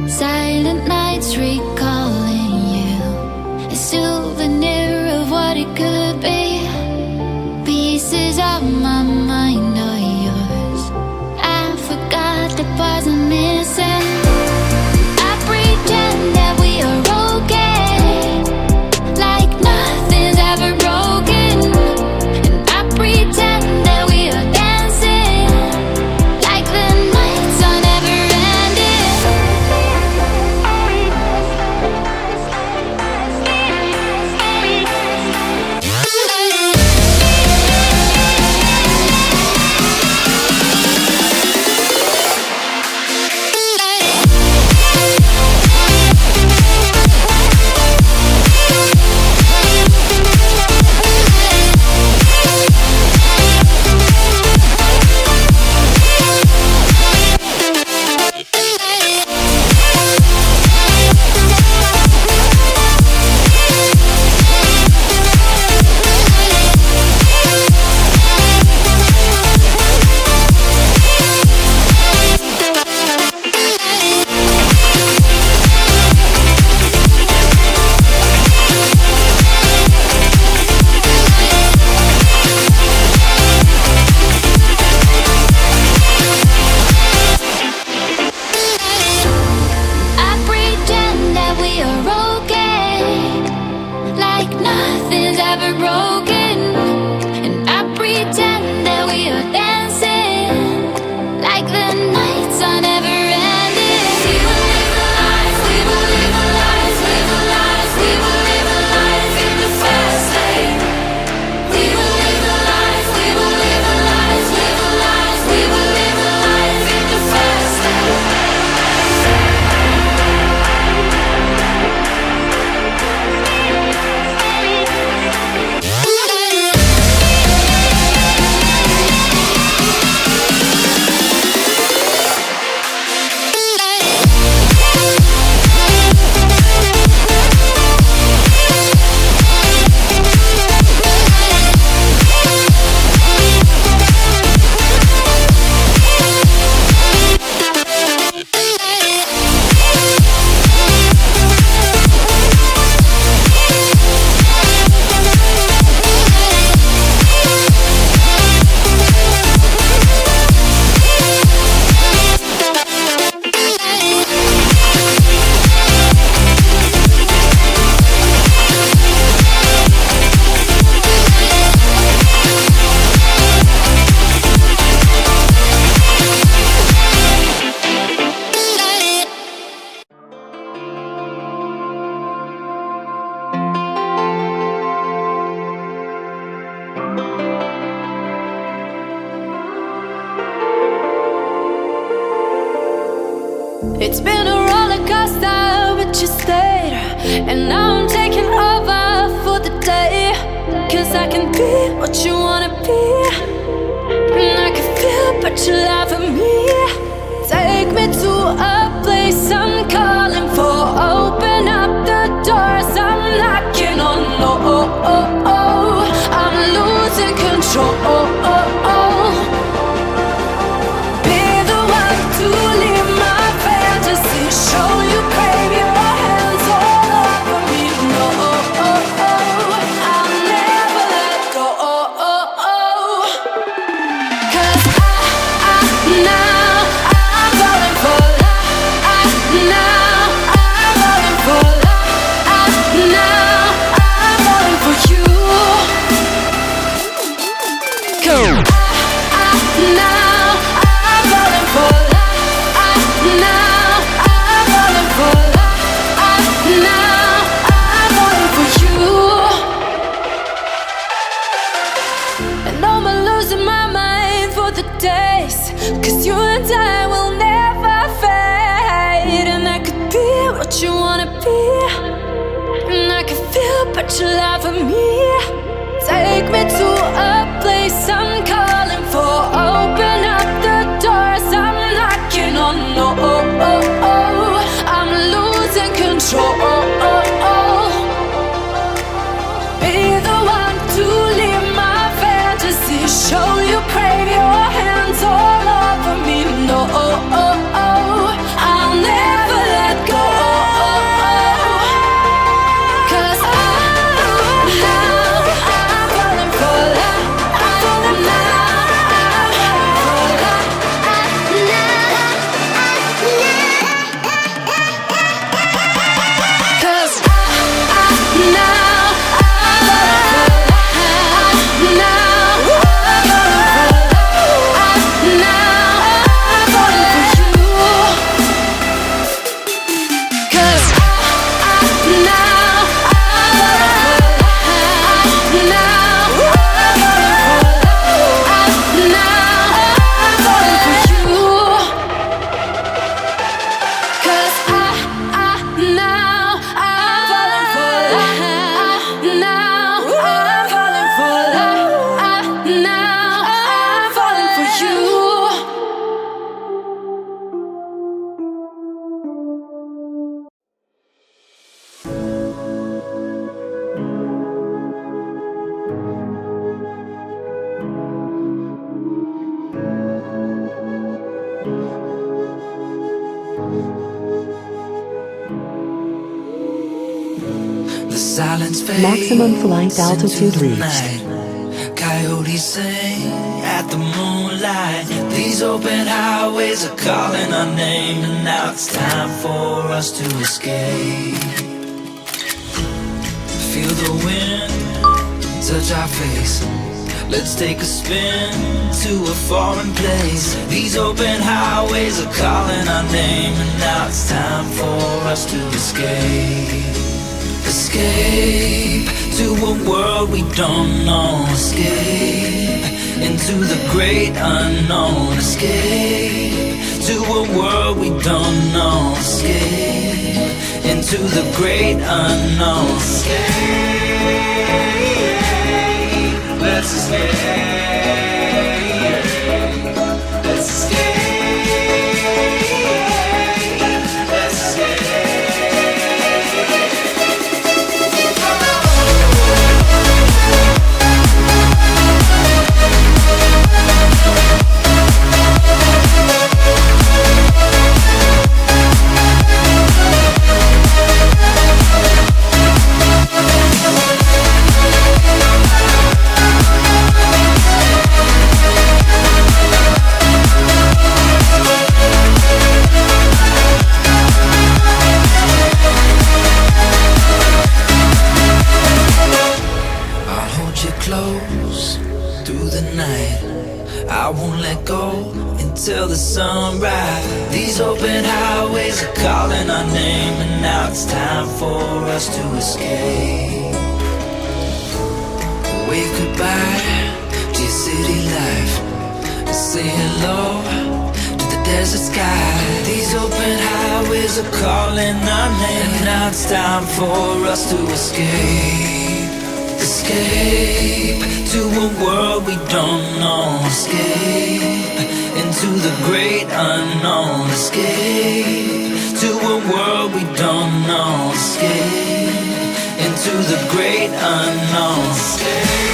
Silent nights recalling you, a souvenir of what it could be. Pieces of my mind are yours. I forgot the parts I'm missing. I pretend that we are okay, like nothing's ever broken. And I pretend that we are dancing, like the nights are never ending. It's been a roller coaster, but you stayed. And now I'm taking over for the day. Cause I can be what you wanna be, and I can feel but you love me. Take me to a place I'm calling for. Open up the doors I'm knocking on. I'm losing control. Be the one to leave my fantasy. Show you crave your hands all over me. No, I'll never let go. Cause now I'm falling for love. Now I'm falling for love. Now I'm falling for you. Now I'm falling for love. Now I'm falling for love. Now I'm falling for you. And I'm losing my mind for the days. Cause you and I will never fade. And I could be what you wanna be, and I can feel but you love me. Take me to a place I'm calling for. Open up the doors I'm knocking on. No, I'm losing control. Be the one to leave my fantasy. Show you crave your hands all over me. No, I'll never let Maximum flight altitude reached. Coyotes sing at the moonlight. These open highways are calling our name, and now it's time for us to escape. Feel the wind touch our face. Let's take a spin to a foreign place. These open highways are calling our name, and now it's time for us to escape. Escape to a world we don't know. Escape into the great unknown. Escape to a world we don't know. Escape into the great unknown. Escape, let's escape. Let's escape. Let's escape. Close through the night, I won't let go until the sunrise. These open highways are calling our name, and now it's time for us to escape. Wave goodbye to your city life, and say hello to the desert sky. These open highways are calling our name, and now it's time for us to escape. Escape to a world we don't know. Escape into the great unknown. Escape to a world we don't know. Escape into the great unknown. Escape.